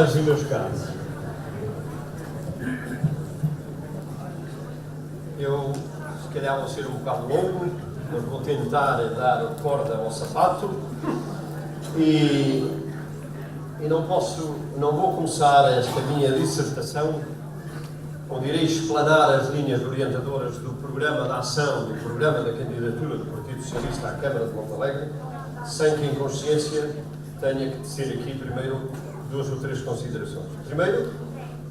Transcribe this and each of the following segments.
caras e meus caros, eu se calhar vou ser um bocado longo, mas vou tentar dar corda ao sapato e não vou começar esta minha dissertação onde irei explanar as linhas orientadoras do programa de ação, do programa da candidatura do Partido Socialista à Câmara de Montalegre, sem que em consciência tenha que tecer aqui primeiro 2 ou 3 considerações. Primeiro,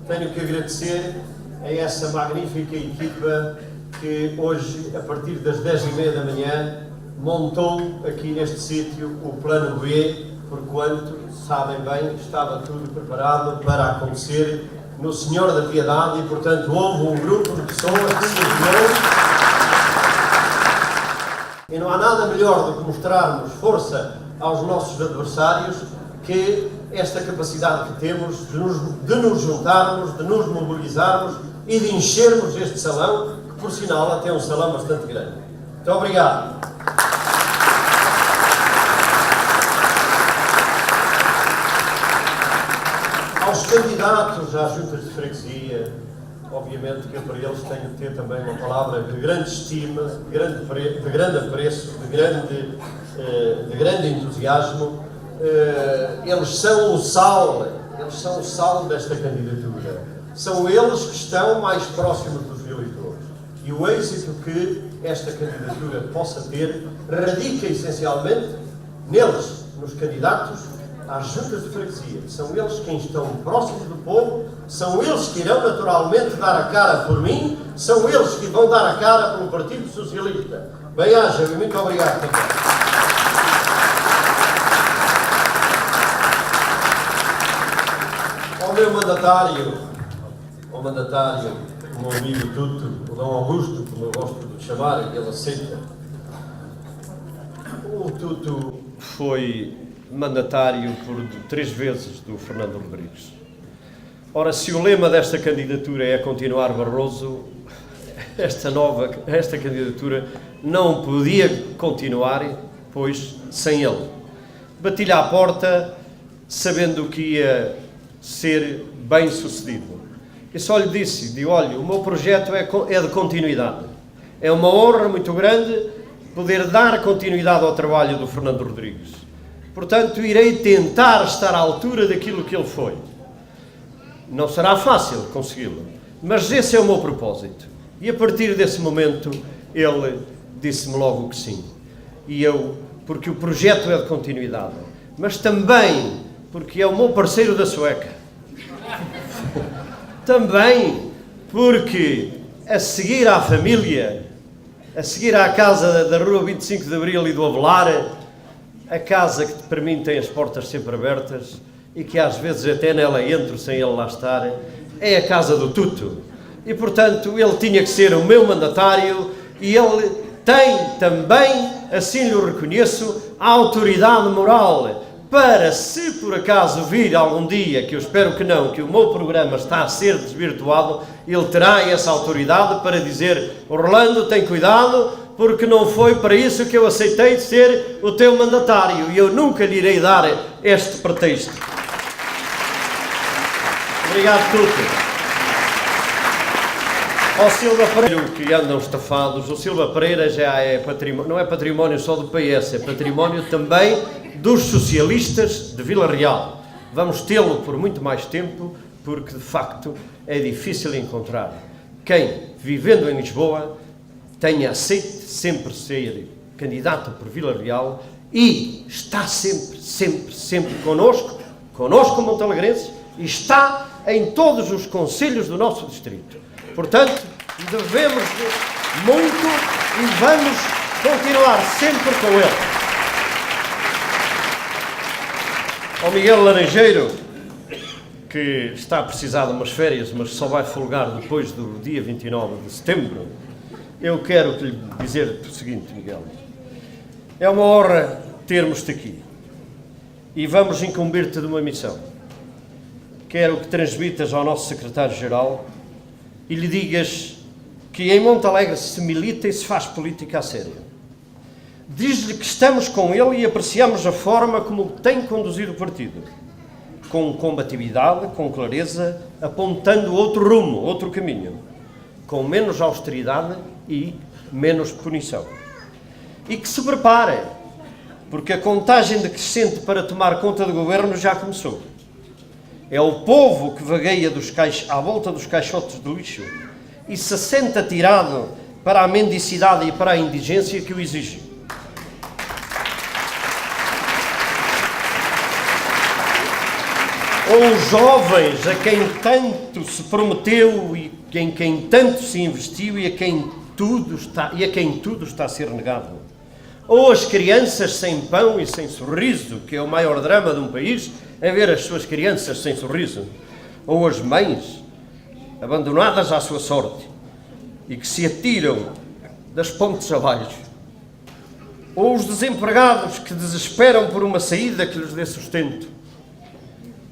tenho que agradecer a essa magnífica equipa que hoje, a partir das 10h30 da manhã, montou aqui neste sítio o plano B, porquanto, sabem bem, estava tudo preparado para acontecer no Senhor da Piedade e, portanto, houve um grupo de pessoas que se reuniu. E não há nada melhor do que mostrarmos força aos nossos adversários que esta capacidade que temos de nos juntarmos, de nos mobilizarmos e de enchermos este salão, que por sinal até é um salão bastante grande. Muito obrigado. Aos candidatos às juntas de freguesia, obviamente que eu para eles tenho de ter também uma palavra de grande estima, de grande apreço, de grande entusiasmo. Eles são o sal desta candidatura. São eles que estão mais próximos dos eleitores. E o êxito que esta candidatura possa ter radica essencialmente neles, nos candidatos às juntas de freguesia. São eles quem estão próximos do povo, são eles que irão naturalmente dar a cara por mim, são eles que vão dar a cara pelo Partido Socialista. Bem-aja, e muito obrigado também. Ao meu mandatário, o meu amigo Tuto, o Dom Augusto, como eu gosto de chamar, ele aceita. O Tuto foi mandatário por 3 vezes do Fernando Rodrigues. Ora, se o lema desta candidatura é continuar Barroso, esta candidatura não podia continuar, pois, sem ele. Bati-lhe à porta, sabendo que ia ser bem sucedido. E só lhe disse, olha, o meu projeto é de continuidade. É uma honra muito grande poder dar continuidade ao trabalho do Fernando Rodrigues. Portanto, irei tentar estar à altura daquilo que ele foi. Não será fácil consegui-lo, mas esse é o meu propósito. E a partir desse momento, ele disse-me logo que sim. E eu, porque o projeto é de continuidade, mas também porque é o meu parceiro da sueca. Também porque, a seguir à família, a seguir à casa da Rua 25 de Abril e do Avelar, a casa que para mim tem as portas sempre abertas e que às vezes até nela entro sem ele lá estar, é a casa do Tuto. E portanto ele tinha que ser o meu mandatário e ele tem também, assim lhe reconheço, a autoridade moral para, se por acaso vir algum dia, que eu espero que não, que o meu programa está a ser desvirtuado, ele terá essa autoridade para dizer: Orlando, tem cuidado, porque não foi para isso que eu aceitei de ser o teu mandatário e eu nunca lhe irei dar este pretexto. Obrigado, Tuto. Ao Silva Pereira, que andam estafados, o Silva Pereira já é património, não é património só do PS, é património também dos socialistas de Vila Real. Vamos tê-lo por muito mais tempo, porque de facto é difícil encontrar quem, vivendo em Lisboa, tenha aceito sempre ser candidato por Vila Real e está sempre connosco montalegrenses, e está em todos os concelhos do nosso distrito. Portanto, devemos muito e vamos continuar sempre com ele. Ao Miguel Laranjeiro, que está a precisar de umas férias, mas só vai folgar depois do dia 29 de setembro, eu quero lhe dizer o seguinte, Miguel. É uma honra termos-te aqui e vamos incumbir-te de uma missão. Quero que transmitas ao nosso secretário-geral e lhe digas que em Montalegre se milita e se faz política a sério. Diz-lhe que estamos com ele e apreciamos a forma como tem conduzido o partido. com combatividade, com clareza, apontando outro rumo, outro caminho, com menos austeridade e menos punição. E que se preparem, porque a contagem decrescente para tomar conta do governo já começou. É o povo que vagueia à volta dos caixotes do lixo e se sente atirado para a mendicidade e para a indigência que o exige. Ou os jovens a quem tanto se prometeu e em quem tanto se investiu e a quem tudo está a ser negado. Ou as crianças sem pão e sem sorriso, que é o maior drama de um país, é ver as suas crianças sem sorriso. Ou as mães abandonadas à sua sorte e que se atiram das pontes abaixo. Ou os desempregados que desesperam por uma saída que lhes dê sustento.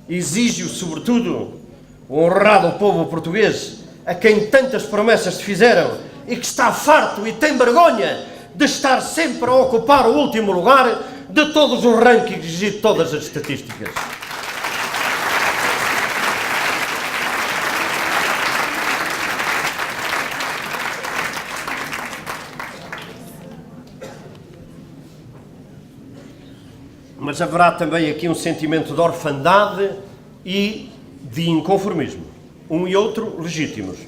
Exige-o, sobretudo, o honrado povo português, a quem tantas promessas se fizeram e que está farto e tem vergonha de estar sempre a ocupar o último lugar de todos os rankings e de todas as estatísticas. Mas haverá também aqui um sentimento de orfandade e de inconformismo, um e outro legítimos.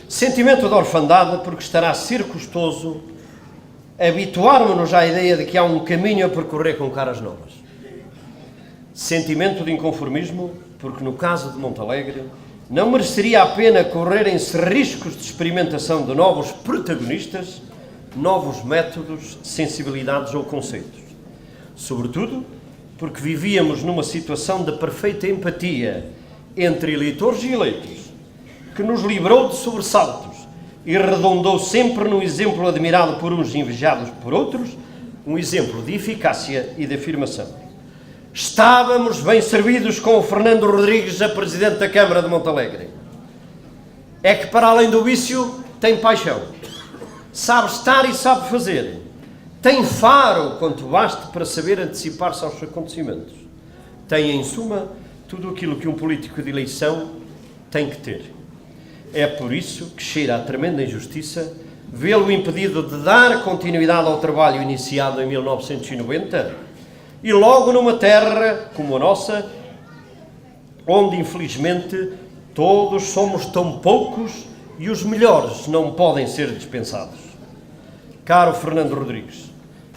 Sentimento de orfandade porque estará a ser custoso habituarmos-nos à ideia de que há um caminho a percorrer com caras novas. Sentimento de inconformismo porque, no caso de Montalegre, não mereceria a pena correrem-se riscos de experimentação de novos protagonistas, novos métodos, sensibilidades ou conceitos. Sobretudo porque vivíamos numa situação de perfeita empatia entre eleitores e eleitos, que nos livrou de sobressaltos e redondou sempre num exemplo admirado por uns e invejado por outros, um exemplo de eficácia e de afirmação. Estávamos bem servidos com o Fernando Rodrigues, a Presidente da Câmara de Montalegre. É que, para além do vício, tem paixão, sabe estar e sabe fazer. Tem faro quanto baste para saber antecipar-se aos acontecimentos. Tem, em suma, tudo aquilo que um político de eleição tem que ter. É por isso que cheira a tremenda injustiça vê-lo impedido de dar continuidade ao trabalho iniciado em 1990 e logo numa terra como a nossa, onde, infelizmente, todos somos tão poucos e os melhores não podem ser dispensados. Caro Fernando Rodrigues,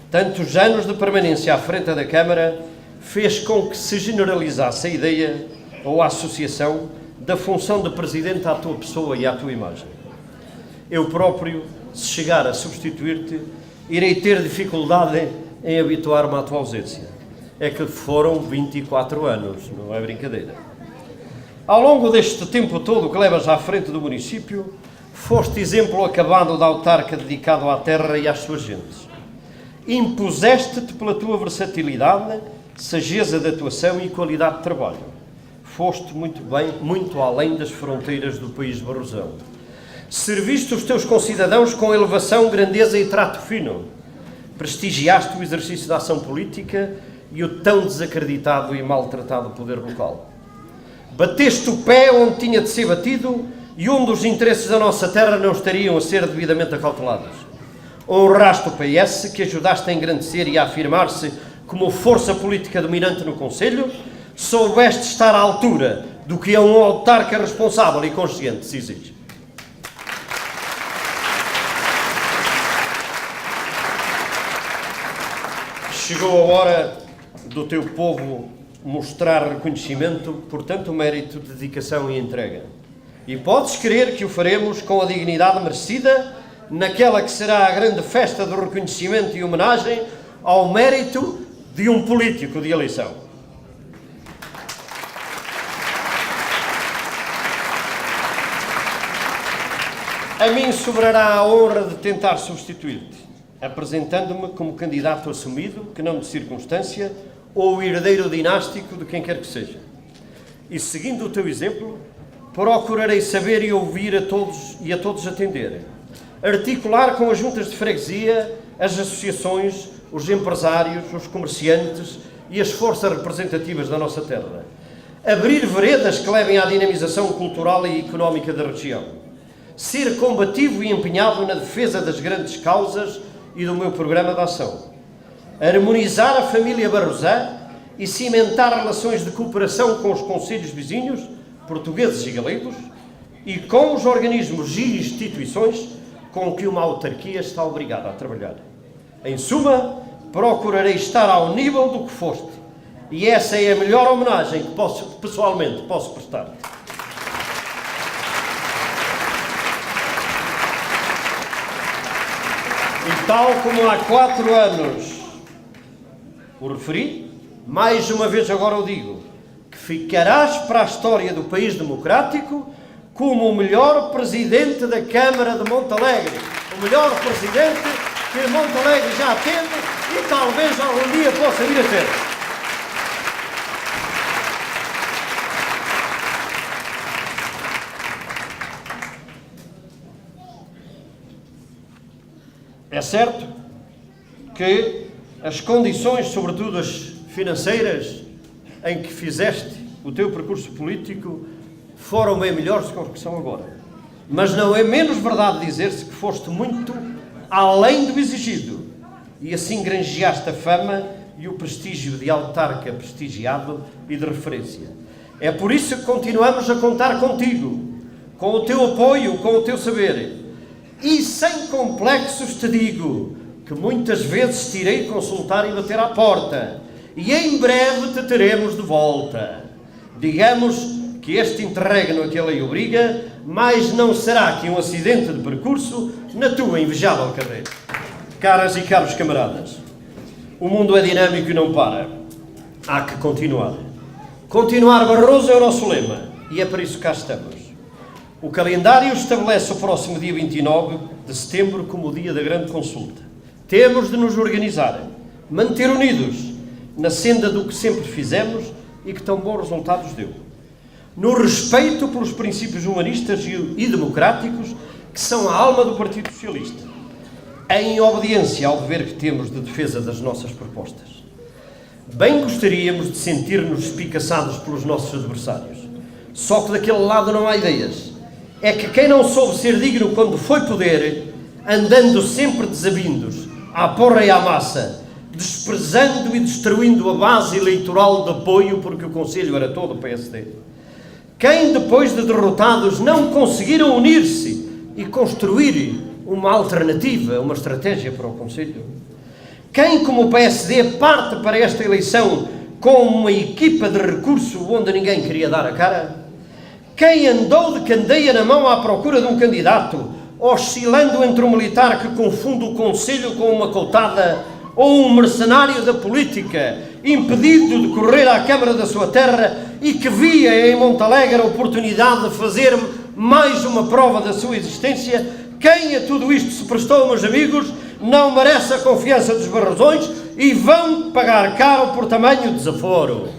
tantos anos de permanência à frente da Câmara fez com que se generalizasse a ideia ou a associação da função de Presidente à tua pessoa e à tua imagem. Eu próprio, se chegar a substituir-te, irei ter dificuldade em habituar-me à tua ausência. É que foram 24 anos, não é brincadeira. Ao longo deste tempo todo que levas à frente do município, foste exemplo acabado da autarca dedicado à terra e às suas gentes. Impuseste-te pela tua versatilidade, sageza de atuação e qualidade de trabalho. Foste muito bem, muito além das fronteiras do país de Barrosão. Serviste os teus concidadãos com elevação, grandeza e trato fino. Prestigiaste o exercício da ação política e o tão desacreditado e maltratado poder local. Bateste o pé onde tinha de ser batido e onde os interesses da nossa terra não estariam a ser devidamente acautelados. Honraste o PS, que ajudaste a engrandecer e a afirmar-se como força política dominante no Conselho. Soubeste estar à altura do que um autarca responsável e consciente se exige. Chegou a hora do teu povo mostrar reconhecimento por tanto mérito, dedicação e entrega. E podes crer que o faremos com a dignidade merecida naquela que será a grande festa do reconhecimento e homenagem ao mérito de um político de eleição. A mim sobrará a honra de tentar substituir-te, apresentando-me como candidato assumido, que não de circunstância, ou herdeiro dinástico de quem quer que seja. E seguindo o teu exemplo, procurarei saber e ouvir a todos atender. Articular com as juntas de freguesia, as associações, os empresários, os comerciantes e as forças representativas da nossa terra. Abrir veredas que levem à dinamização cultural e económica da região. Ser combativo e empenhado na defesa das grandes causas e do meu programa de ação. Harmonizar a família Barrosã e cimentar relações de cooperação com os concelhos vizinhos, portugueses e galegos, e com os organismos e instituições com que uma autarquia está obrigada a trabalhar. Em suma, procurarei estar ao nível do que foste, e essa é a melhor homenagem que pessoalmente posso prestar. E tal como há 4 anos o referi, mais uma vez agora o digo, que ficarás para a história do país democrático como o melhor presidente da Câmara de Montalegre, o melhor presidente que Montalegre já teve e talvez algum dia possa vir a ter. É certo que as condições, sobretudo as financeiras, em que fizeste o teu percurso político foram bem melhores do que são agora. Mas não é menos verdade dizer-se que foste muito além do exigido e assim granjeaste a fama e o prestígio de autarca prestigiado e de referência. É por isso que continuamos a contar contigo, com o teu apoio, com o teu saber. E sem complexos te digo que muitas vezes te irei consultar e bater à porta, e em breve te teremos de volta. Digamos que este interregno a que a lei obriga, mas não será que um acidente de percurso na tua invejável carreira. Caras e caros camaradas, o mundo é dinâmico e não para. Há que continuar. Continuar Barroso é o nosso lema, e é para isso que cá estamos. O calendário estabelece o próximo dia 29 de setembro como o dia da grande consulta. Temos de nos organizar, manter unidos na senda do que sempre fizemos e que tão bons resultados deu. No respeito pelos princípios humanistas e democráticos que são a alma do Partido Socialista, em obediência ao dever que temos de defesa das nossas propostas. Bem gostaríamos de sentir-nos espicaçados pelos nossos adversários, só que daquele lado não há ideias. É que quem não soube ser digno quando foi poder, andando sempre desavindos, à porra e à massa, desprezando e destruindo a base eleitoral de apoio, porque o Conselho era todo o PSD. Quem, depois de derrotados, não conseguiram unir-se e construir uma alternativa, uma estratégia para o Conselho. Quem, como o PSD, parte para esta eleição com uma equipa de recurso onde ninguém queria dar a cara. Quem andou de candeia na mão à procura de um candidato, oscilando entre um militar que confunde o Conselho com uma coutada ou um mercenário da política, impedido de correr à Câmara da sua terra e que via em Montalegre a oportunidade de fazer mais uma prova da sua existência, quem a tudo isto se prestou, meus amigos, não merece a confiança dos barrosões e vão pagar caro por tamanho desaforo.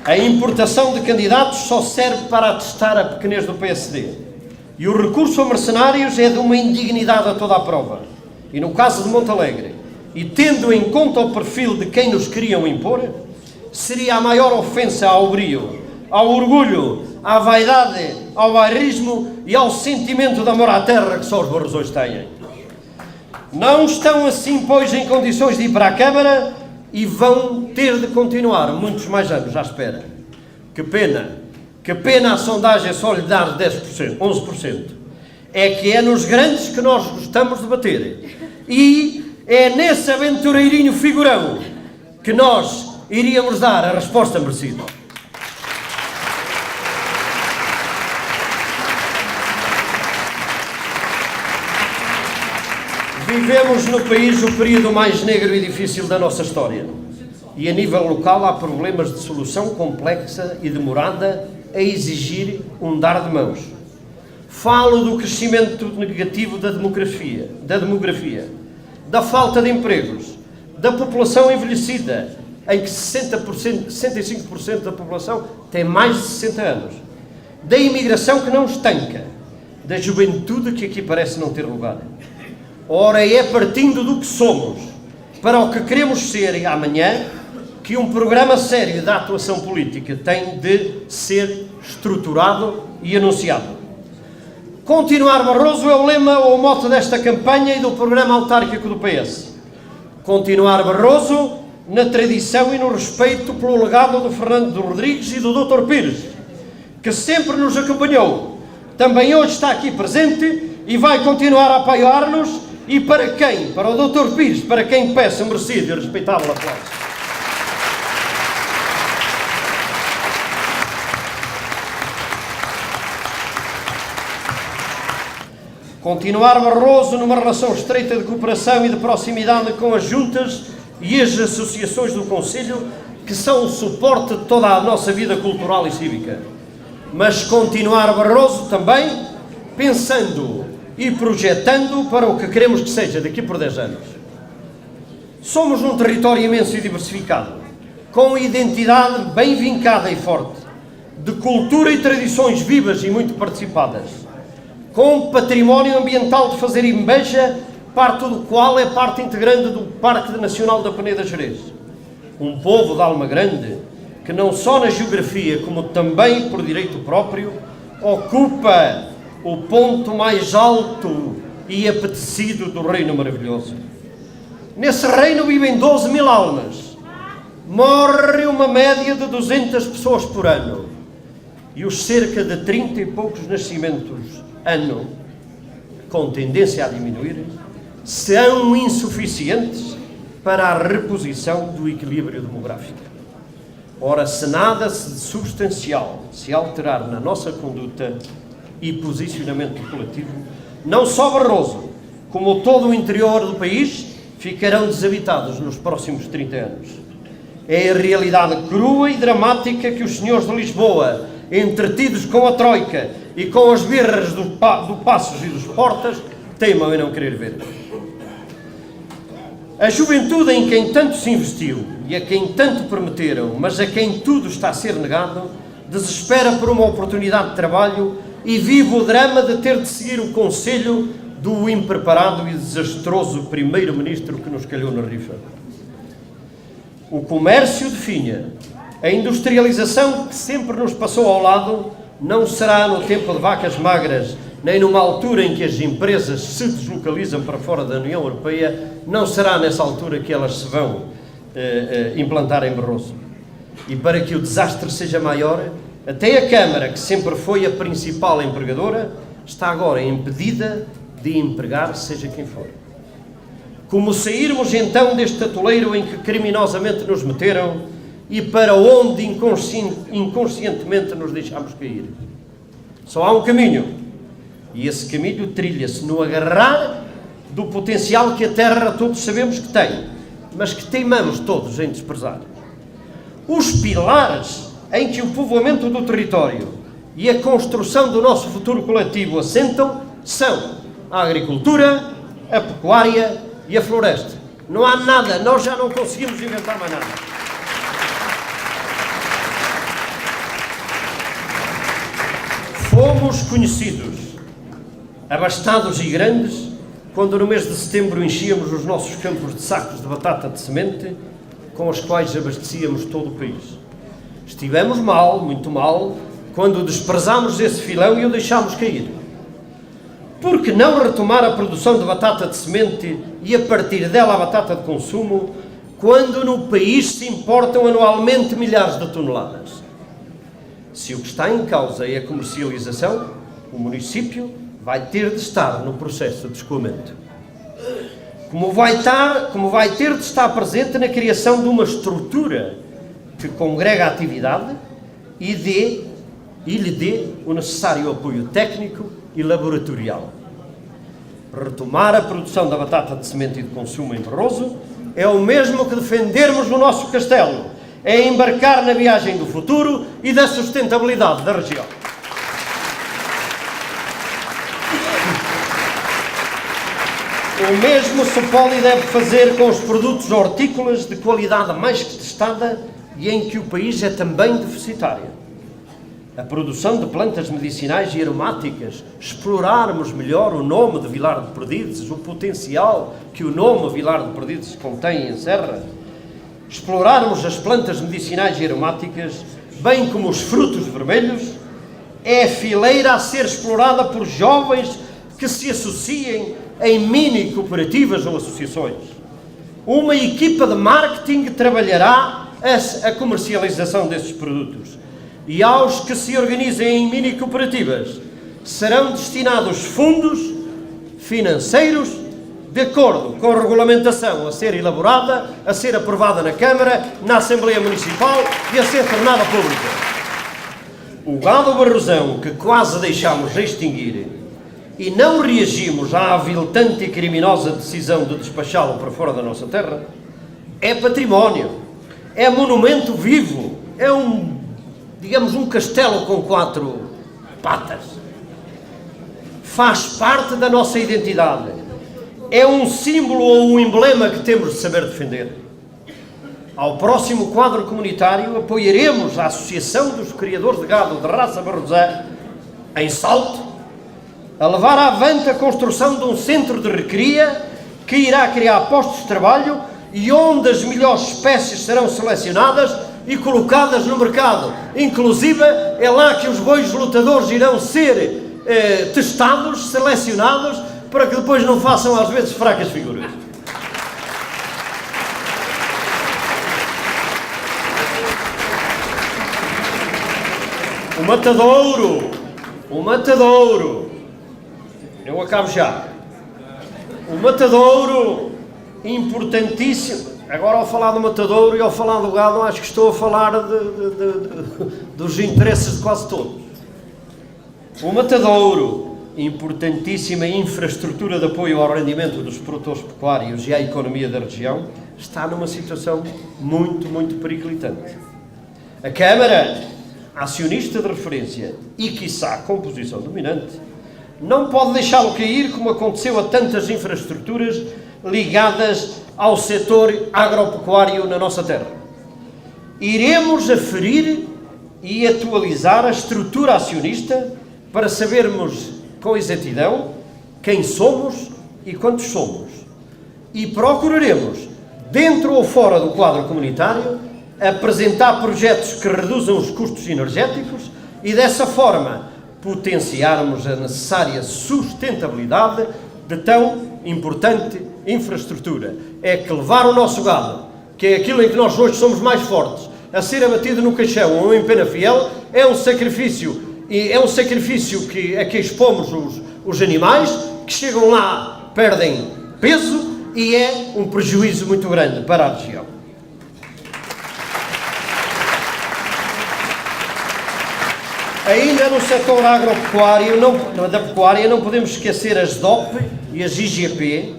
A importação de candidatos só serve para atestar a pequenez do PSD. E o recurso a mercenários é de uma indignidade a toda a prova. E no caso de Montalegre, e tendo em conta o perfil de quem nos queriam impor, seria a maior ofensa ao brio, ao orgulho, à vaidade, ao bairrismo e ao sentimento de amor à terra que só os barrosões têm. Não estão assim, pois, em condições de ir para a Câmara e vão ter de continuar muitos mais anos à espera. Que pena a sondagem só lhe dar 10%, 11%. É que é nos grandes que nós gostamos de bater. E é nesse aventureirinho figurão que nós iríamos dar a resposta merecida. Vivemos no país o período mais negro e difícil da nossa história. E a nível local há problemas de solução complexa e demorada a exigir um dar de mãos. Falo do crescimento negativo da demografia, da falta de empregos, da população envelhecida, em que 65% da população tem mais de 60 anos, da imigração que não estanca, da juventude que aqui parece não ter lugar. Ora, é partindo do que somos para o que queremos ser amanhã que um programa sério da atuação política tem de ser estruturado e anunciado. Continuar Barroso é o lema ou o mote desta campanha e do programa autárquico do PS. Continuar Barroso na tradição e no respeito pelo legado do Fernando Rodrigues e do Dr. Pires, que sempre nos acompanhou, também hoje está aqui presente e vai continuar a apoiar-nos, e para quem? Para o Dr. Pires, para quem peço merecido e respeitável aplauso. Continuar Barroso numa relação estreita de cooperação e de proximidade com as juntas e as associações do Conselho, que são o suporte de toda a nossa vida cultural e cívica. Mas continuar Barroso também pensando e projetando para o que queremos que seja daqui por 10 anos. Somos um território imenso e diversificado, com identidade bem vincada e forte, de cultura e tradições vivas e muito participadas, com património ambiental de fazer inveja, parte do qual é parte integrante do Parque Nacional da Peneda Gerês. Um povo de alma grande, que não só na geografia, como também por direito próprio, ocupa o ponto mais alto e apetecido do Reino Maravilhoso. Nesse reino vivem 12 mil almas. Morre uma média de 200 pessoas por ano. E os cerca de 30 e poucos nascimentos ano, com tendência a diminuir, são insuficientes para a reposição do equilíbrio demográfico. Ora, se nada de substancial se alterar na nossa conduta e posicionamento coletivo, não só Barroso, como todo o interior do país, ficarão desabitados nos próximos 30 anos. É a realidade crua e dramática que os senhores de Lisboa, entretidos com a Troika e com as birras do Passos e dos Portas, teimam em não querer ver. A juventude em quem tanto se investiu e a quem tanto prometeram, mas a quem tudo está a ser negado, desespera por uma oportunidade de trabalho e vive o drama de ter de seguir o conselho do impreparado e desastroso primeiro-ministro que nos calhou na rifa. O comércio definha, a industrialização que sempre nos passou ao lado, não será no tempo de vacas magras, nem numa altura em que as empresas se deslocalizam para fora da União Europeia, não será nessa altura que elas se vão implantar em Barroso. E para que o desastre seja maior, até a Câmara, que sempre foi a principal empregadora, está agora impedida de empregar seja quem for. Como sairmos então deste atoleiro em que criminosamente nos meteram e para onde inconscientemente nos deixamos cair? Só há um caminho, e esse caminho trilha-se no agarrar do potencial que a Terra todos sabemos que tem, mas que teimamos todos em desprezar. Os pilares em que o povoamento do território e a construção do nosso futuro coletivo assentam são a agricultura, a pecuária e a floresta. Não há nada, nós já não conseguimos inventar mais nada. Fomos conhecidos, abastados e grandes, quando no mês de setembro enchíamos os nossos campos de sacos de batata de semente, com os quais abastecíamos todo o país. Estivemos mal, muito mal, quando desprezámos esse filão e o deixámos cair. Por que não retomar a produção de batata de semente e a partir dela a batata de consumo, quando no país se importam anualmente milhares de toneladas? Se o que está em causa é a comercialização, o município vai ter de estar no processo de escoamento. Como vai ter de estar presente na criação de uma estrutura que congrega a atividade e lhe dê o necessário apoio técnico e laboratorial. Retomar a produção da batata de semente e de consumo em Barroso é o mesmo que defendermos o nosso castelo, é embarcar na viagem do futuro e da sustentabilidade da região. O mesmo se pode e deve fazer com os produtos hortícolas de qualidade mais que testada e em que o país é também deficitário. a produção de plantas medicinais e aromáticas, explorarmos melhor o nome de Vilar de Perdizes, o potencial que o nome Vilar de Perdizes contém em Serra, explorarmos as plantas medicinais e aromáticas, bem como os frutos vermelhos, é a fileira a ser explorada por jovens que se associem em mini cooperativas ou associações. Uma equipa de marketing trabalhará a comercialização desses produtos e aos que se organizem em mini cooperativas serão destinados fundos financeiros de acordo com a regulamentação a ser elaborada, a ser aprovada na Câmara, na Assembleia Municipal e a ser tornada pública. O gado barrosão que quase deixámos de extinguir e não reagimos à aviltante e criminosa decisão de despachá-lo para fora da nossa terra, é património, é monumento vivo, é digamos, um castelo com 4 patas. Faz parte da nossa identidade. É um símbolo ou um emblema que temos de saber defender. Ao próximo quadro comunitário apoiaremos a Associação dos Criadores de Gado de Raça Barrosã, em Salto, a levar avante a construção de um centro de recria que irá criar postos de trabalho e onde as melhores espécies serão selecionadas e colocadas no mercado. Inclusive, é lá que os bois lutadores irão ser testados, selecionados, para que depois não façam às vezes fracas figuras. O matadouro, eu acabo já. O matadouro, importantíssimo. Agora, ao falar do matadouro e ao falar do gado, acho que estou a falar dos interesses de quase todos. O matadouro, importantíssima infraestrutura de apoio ao rendimento dos produtores pecuários e à economia da região, está numa situação muito, muito periclitante. A Câmara, acionista de referência e, quiçá, composição dominante, não pode deixá-lo cair como aconteceu a tantas infraestruturas ligadas ao setor agropecuário na nossa terra. Iremos aferir e atualizar a estrutura acionista para sabermos com exatidão quem somos e quantos somos. E procuraremos, dentro ou fora do quadro comunitário, apresentar projetos que reduzam os custos energéticos e, dessa forma, potenciarmos a necessária sustentabilidade de tão importante infraestrutura. É que levar o nosso gado, que é aquilo em que nós hoje somos mais fortes, a ser abatido no caixão ou em Penafiel, é um sacrifício, a que expomos os animais, que chegam lá, perdem peso e é um prejuízo muito grande para a região. Ainda no setor agropecuário, da pecuária, não podemos esquecer as DOP e as IGP,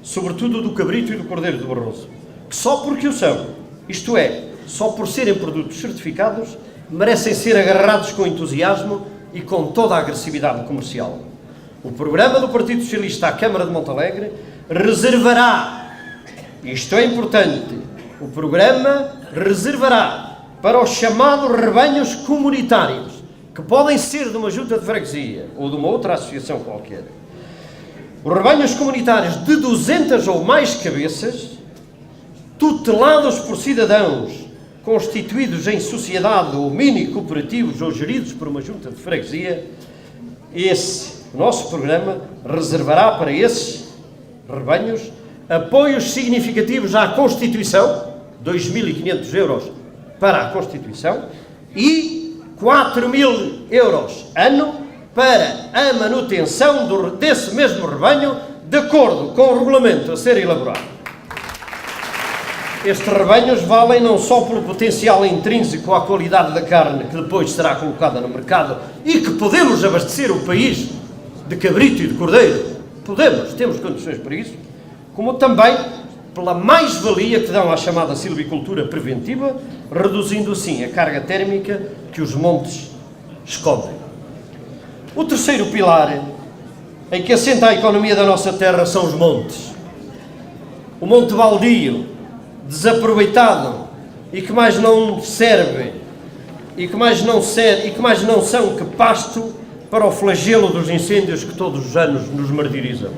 sobretudo do cabrito e do cordeiro do Barroso, que só porque o são, isto é, só por serem produtos certificados, merecem ser agarrados com entusiasmo e com toda a agressividade comercial. O programa do Partido Socialista à Câmara de Montalegre reservará, isto é importante, o programa reservará para os chamados rebanhos comunitários, que podem ser de uma junta de freguesia ou de uma outra associação qualquer. Os rebanhos comunitários de 200 ou mais cabeças, tutelados por cidadãos constituídos em sociedade ou mini cooperativos ou geridos por uma junta de freguesia, o nosso programa reservará para esses rebanhos apoios significativos à Constituição, 2.500 euros para a Constituição e 4.000 euros ano para a manutenção desse mesmo rebanho, de acordo com o regulamento a ser elaborado. Estes rebanhos valem não só pelo potencial intrínseco à qualidade da carne que depois será colocada no mercado e que podemos abastecer o país de cabrito e de cordeiro, temos condições para isso, como também pela mais-valia que dão à chamada silvicultura preventiva, reduzindo assim a carga térmica que os montes escondem. O terceiro pilar em que assenta a economia da nossa terra são os montes. O monte baldio, desaproveitado e que mais não serve e que mais não são que pasto para o flagelo dos incêndios que todos os anos nos martirizam.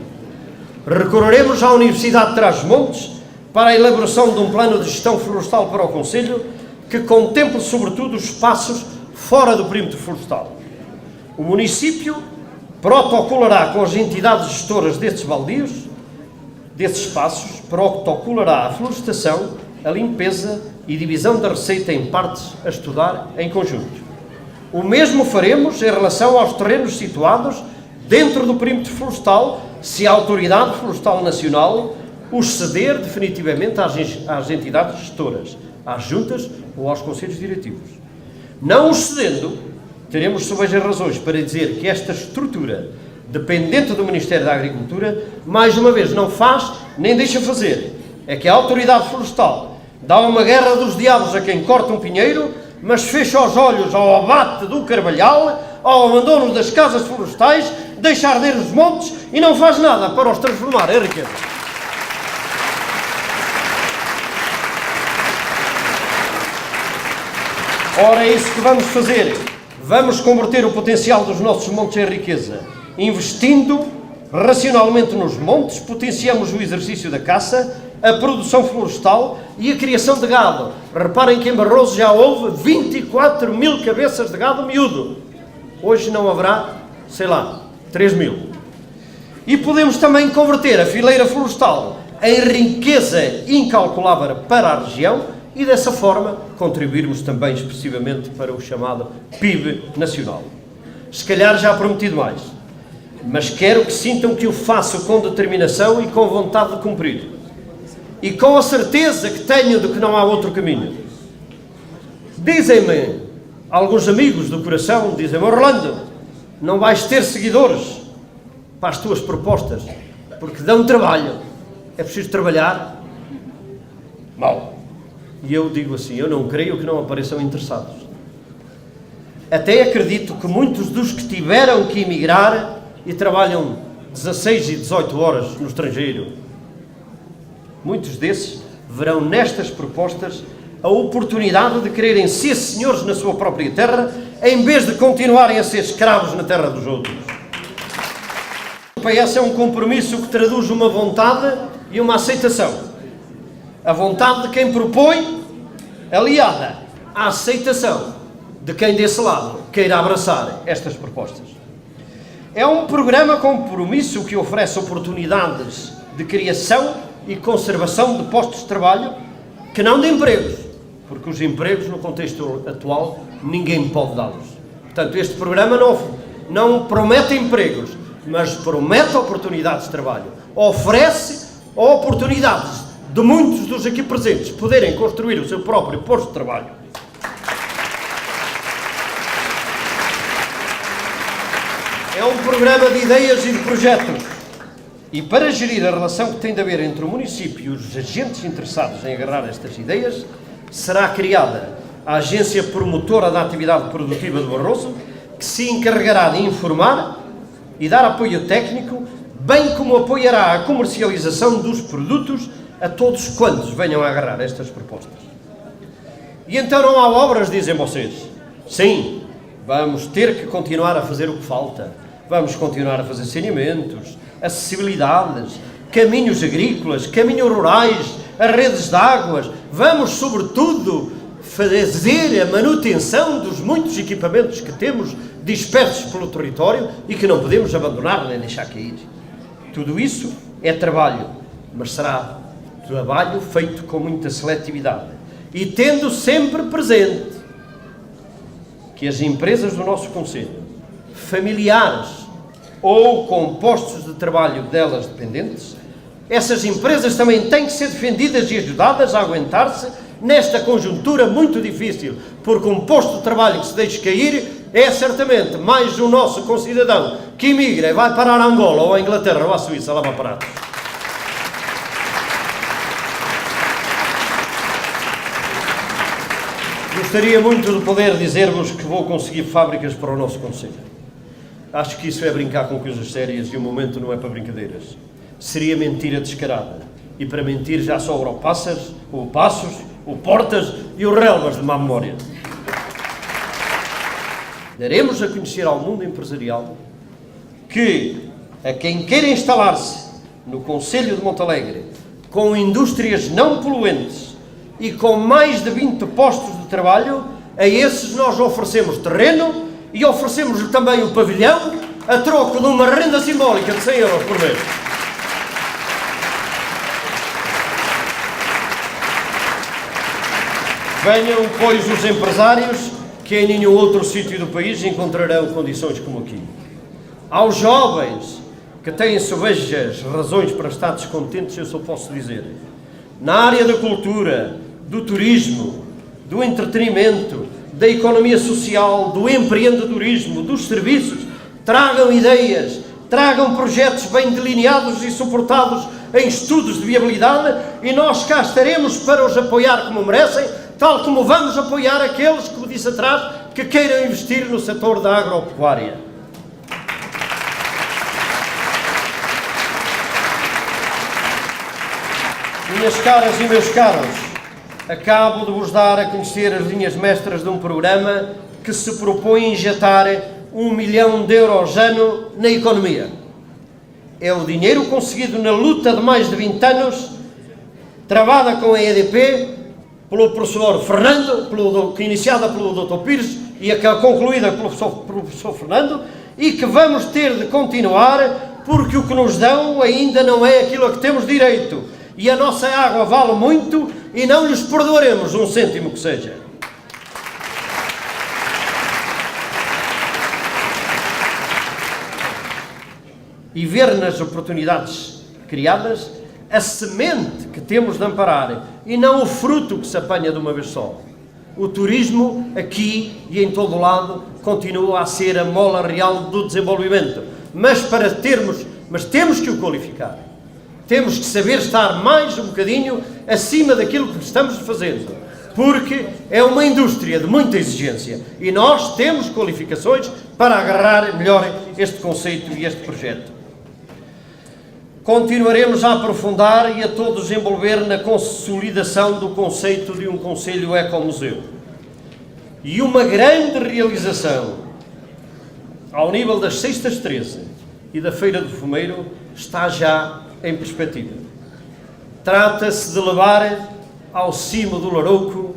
Recorreremos à Universidade de Trás-os-Montes para a elaboração de um plano de gestão florestal para o Concelho que contemple sobretudo os espaços fora do perímetro florestal. O município protocolará com as entidades gestoras destes baldios, desses espaços, protocolará a florestação, a limpeza e divisão da receita em partes a estudar em conjunto. O mesmo faremos em relação aos terrenos situados dentro do perímetro florestal, se a Autoridade Florestal Nacional os ceder definitivamente às entidades gestoras, às juntas ou aos conselhos diretivos. Não os cedendo, teremos sobejas razões para dizer que esta estrutura, dependente do Ministério da Agricultura, mais uma vez não faz nem deixa fazer. É que a Autoridade Florestal dá uma guerra dos diabos a quem corta um pinheiro, mas fecha os olhos ao abate do carvalhal, ao abandono das casas florestais, deixa arder os montes e não faz nada para os transformar em riqueza. Ora, é isso que vamos fazer. Vamos converter o potencial dos nossos montes em riqueza. Investindo racionalmente nos montes, potenciamos o exercício da caça, a produção florestal e a criação de gado. Reparem que em Barroso já houve 24 mil cabeças de gado miúdo. Hoje não haverá, 3 mil. E podemos também converter a fileira florestal em riqueza incalculável para a região e dessa forma contribuirmos também expressivamente para o chamado PIB nacional. Se calhar já prometi demais, mas quero que sintam que o faço com determinação e com vontade de cumprir. E com a certeza que tenho de que não há outro caminho. Dizem-me alguns amigos do coração, dizem-me: Orlando, não vais ter seguidores para as tuas propostas, porque dão trabalho. É preciso trabalhar. Mal. E eu digo assim, eu não creio que não apareçam interessados. Até acredito que muitos dos que tiveram que emigrar e trabalham 16 e 18 horas no estrangeiro, muitos desses verão nestas propostas a oportunidade de quererem ser senhores na sua própria terra, em vez de continuarem a ser escravos na terra dos outros. O PS é um compromisso que traduz uma vontade e uma aceitação. A vontade de quem propõe, aliada à aceitação de quem desse lado queira abraçar estas propostas. É um programa compromisso que oferece oportunidades de criação e conservação de postos de trabalho, que não de empregos, porque os empregos no contexto atual ninguém pode dá-los. Portanto, este programa não promete empregos, mas promete oportunidades de trabalho. Oferece oportunidades de muitos dos aqui presentes poderem construir o seu próprio posto de trabalho. É um programa de ideias e de projetos. E para gerir a relação que tem de haver entre o município e os agentes interessados em agarrar estas ideias, será criada a Agência Promotora da Atividade Produtiva do Barroso, que se encarregará de informar e dar apoio técnico, bem como apoiará a comercialização dos produtos a todos quantos venham a agarrar estas propostas. E então não há obras, dizem vocês. Sim, vamos ter que continuar a fazer o que falta. Vamos continuar a fazer saneamentos, acessibilidades, caminhos agrícolas, caminhos rurais, as redes de águas. Vamos, sobretudo, fazer a manutenção dos muitos equipamentos que temos dispersos pelo território e que não podemos abandonar nem deixar cair. Tudo isso é trabalho, mas será trabalho feito com muita seletividade e tendo sempre presente que as empresas do nosso concelho, familiares ou com postos de trabalho delas dependentes, essas empresas também têm que ser defendidas e ajudadas a aguentar-se nesta conjuntura muito difícil, porque um posto de trabalho que se deixe cair é certamente mais um nosso concidadão que emigra e vai parar a Angola ou a Inglaterra ou a Suíça lá para parar. Gostaria muito de poder dizer-vos que vou conseguir fábricas para o nosso concelho. Acho que isso é brincar com coisas sérias e o momento não é para brincadeiras. Seria mentira descarada. E para mentir já sobra o Passos, o Portas e o Relvas de má memória. daremos a conhecer ao mundo empresarial que a quem queira instalar-se no Concelho de Montalegre com indústrias não poluentes e com mais de 20 postos de trabalho, a esses nós oferecemos terreno e oferecemos também o pavilhão a troco de uma renda simbólica de 100 euros por mês. Venham, pois, os empresários que em nenhum outro sítio do país encontrarão condições como aqui. Aos jovens que têm sobejas razões para estar descontentes, eu só posso dizer, na área da cultura, do turismo, do entretenimento, da economia social, do empreendedorismo, dos serviços, tragam ideias, tragam projetos bem delineados e suportados em estudos de viabilidade e nós cá estaremos para os apoiar como merecem, tal como vamos apoiar aqueles, como disse atrás, que queiram investir no setor da agropecuária. Minhas caras e meus caros, acabo de vos dar a conhecer as linhas mestras de um programa que se propõe injetar 1 milhão de euros ano na economia. É o dinheiro conseguido na luta de mais de 20 anos, travada com a EDP, pelo professor Fernando, iniciada pelo Dr. Pires e concluída pelo professor Fernando, e que vamos ter de continuar porque o que nos dão ainda não é aquilo a que temos direito. E a nossa água vale muito e não lhes perdoaremos um cêntimo que seja. E ver nas oportunidades criadas a semente que temos de amparar e não o fruto que se apanha de uma vez só. O turismo, aqui e em todo o lado, continua a ser a mola real do desenvolvimento. Mas temos que o qualificar. Temos que saber estar mais um bocadinho acima daquilo que estamos fazendo, porque é uma indústria de muita exigência e nós temos qualificações para agarrar melhor este conceito e este projeto. Continuaremos a aprofundar e a todos envolver na consolidação do conceito de um Concelho Ecomuseu. E uma grande realização ao nível das Sextas 13 e da Feira do Fumeiro está já em perspectiva. Trata-se de levar ao cimo do Larouco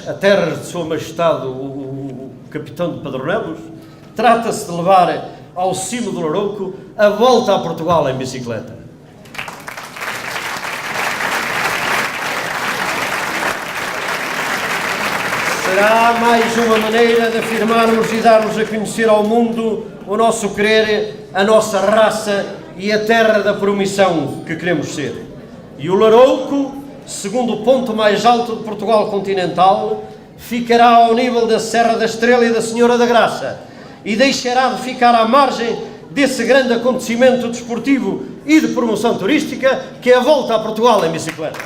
a terras de Sua Majestade o Capitão de Pedronelos. Trata-se de levar ao cimo do Larouco a volta a Portugal em bicicleta. Será mais uma maneira de afirmarmos e darmos a conhecer ao mundo o nosso querer, a nossa raça e a terra da promissão que queremos ser. E o Larouco, segundo o ponto mais alto de Portugal continental, ficará ao nível da Serra da Estrela e da Senhora da Graça e deixará de ficar à margem desse grande acontecimento desportivo e de promoção turística que é a volta a Portugal em bicicleta.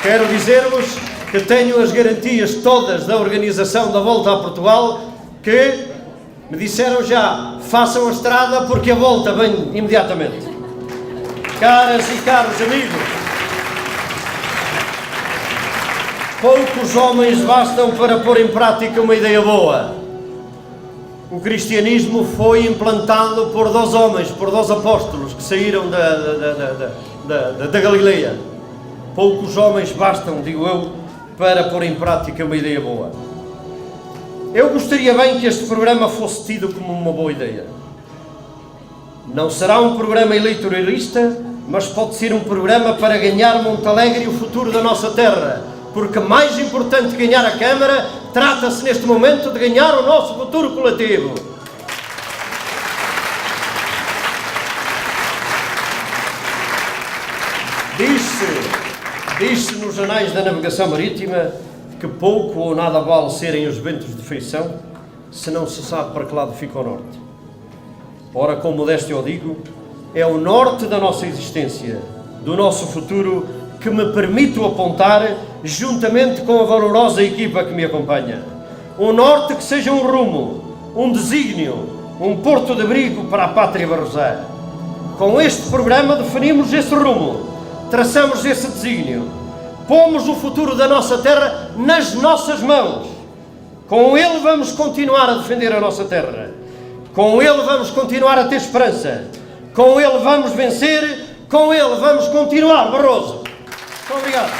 Quero dizer-vos que tenho as garantias todas da organização da volta a Portugal, que me disseram já, façam a estrada porque a volta vem imediatamente. Caras e caros amigos, poucos homens bastam para pôr em prática uma ideia boa. O cristianismo foi implantado por 2 homens, por 2 apóstolos que saíram da Galileia. Poucos homens bastam, digo eu, para pôr em prática uma ideia boa. Eu gostaria bem que este programa fosse tido como uma boa ideia. Não será um programa eleitoralista, mas pode ser um programa para ganhar Montalegre e o futuro da nossa terra. Porque mais importante que ganhar a Câmara, trata-se neste momento de ganhar o nosso futuro coletivo. Diz-se nos anais da navegação marítima que pouco ou nada vale serem os ventos de feição se não se sabe para que lado fica o norte. Ora, com modéstia eu digo, é o norte da nossa existência, do nosso futuro, que me permito apontar juntamente com a valorosa equipa que me acompanha. Um norte que seja um rumo, um desígnio, um porto de abrigo para a pátria barrosã. Com este programa definimos esse rumo, traçamos esse desígnio. pomos o futuro da nossa terra nas nossas mãos. Com ele vamos continuar a defender a nossa terra. Com ele vamos continuar a ter esperança. Com ele vamos vencer. Com ele vamos continuar, Barroso. Muito obrigado.